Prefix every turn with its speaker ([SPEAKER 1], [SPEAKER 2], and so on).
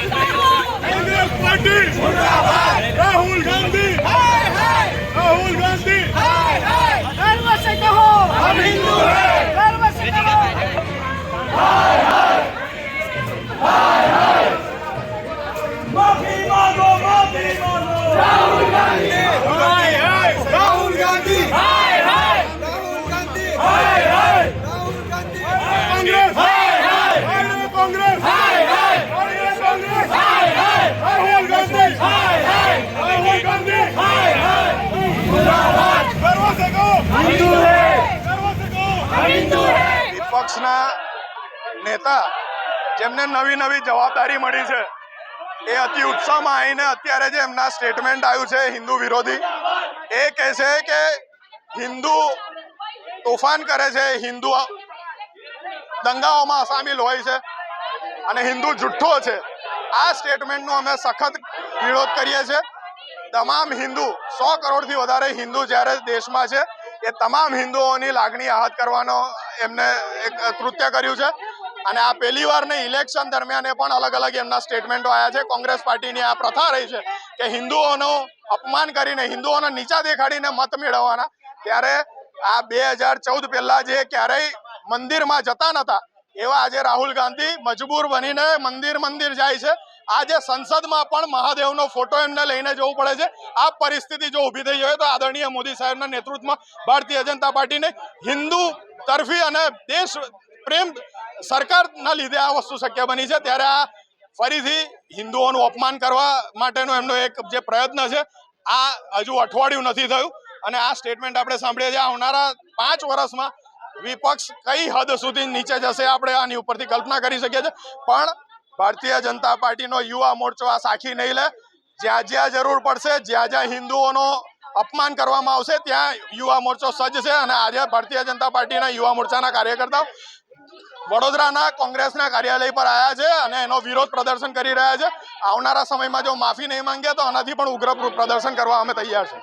[SPEAKER 1] Congress party Rahul Gandhi Rahul Gandhi
[SPEAKER 2] गर्व से कहो हम हिंदू हैं, गर्व से कहो
[SPEAKER 1] माफी मांगो राहुल गांधी राहुल गांधी
[SPEAKER 3] राहुल गांधी राहुल गांधी
[SPEAKER 1] कांग्रेस कांग्रेस कांग्रेस राहुल गांधी राहुल गांधी गर्व से कहो हिंदू है गर्व से कहो हिंदू है। विपक्षना नेता જેમને નવી નવી જવાબદારી મળી છે એ અતિ ઉત્સાહમાં આવીને અત્યારે જે એમના સ્ટેટમેન્ટ આવ્યું છે હિન્દુ વિરોધી એ કહે છે કે હિન્દુ તોફાન કરે છે, હિન્દુ દંગાઓમાં સામેલ હોય છે અને હિન્દુ જુઠ્ઠો છે। આ સ્ટેટમેન્ટનો અમે સખત વિરોધ કરીએ છીએ। તમામ હિન્દુ 100 કરોડથી વધારે હિન્દુ જ્યારે દેશમાં છે એ તમામ હિન્દુઓની લાગણી આહત કરવાનો એમને એક કૃત્ય કર્યું છે અને આ પહેલી વાર નહીં, ઇલેક્શન દરમિયાન પણ અલગ અલગ એમના સ્ટેટમેન્ટો આવ્યા છે। કોંગ્રેસ પાર્ટીની આ પ્રથા રહી છે કે હિન્દુઓનું અપમાન કરીને, હિન્દુઓને નીચા દેખાડીને મત મેળવવાના। ત્યારે આ 2014 પહેલા જે ક્યારેય મંદિરમાં જતા નતા એવા આજે રાહુલ ગાંધી મજબૂર બનીને મંદિર જાય છે। આજે સંસદમાં પણ મહાદેવનો ફોટો એમને લઈને જવું પડે છે। આ પરિસ્થિતિ જો ઊભી થઈ હોય તો આદરણીય મોદી સાહેબના નેતૃત્વમાં ભારતીય જનતા પાર્ટીને હિન્દુ તરફી અને દેશ પ્રેમ સરકારના લીધે આ વસ્તુ શક્ય બની છે। ત્યારે આ ફરીથી હિન્દુઓનું અપમાન કરવા માટેનો એમનો એક જે પ્રયત્ન છે આ હજુ અઠવાડિયું નથી થયું અને આ સ્ટેટમેન્ટ આપણે સાંભળીએ છીએ। આવનારા 5 વર્ષમાં વિપક્ષ કઈ હદ સુધી નીચે જશે આપણે આની ઉપરથી કલ્પના કરી શકીએ છીએ, પણ ભારતીય જનતા પાર્ટીનો યુવા મોરચો આ સાખી નહીં લે। જ્યાં જ્યાં જરૂર પડશે, જ્યાં જ્યાં હિન્દુઓનો અપમાન કરવામાં આવશે ત્યાં યુવા મોરચો સજ્જ છે અને આજે ભારતીય જનતા પાર્ટીના યુવા મોરચાના કાર્યકર્તાઓ વડોદરાના કોંગ્રેસના કાર્યાલય પર આવ્યા છે અને એનો વિરોધ પ્રદર્શન કરી રહ્યા છે। આવનારા સમયમાં જો માફી નહીં માંગે તો આનાથી પણ ઉગ્ર પ્રદર્શન કરવા અમે તૈયાર છે।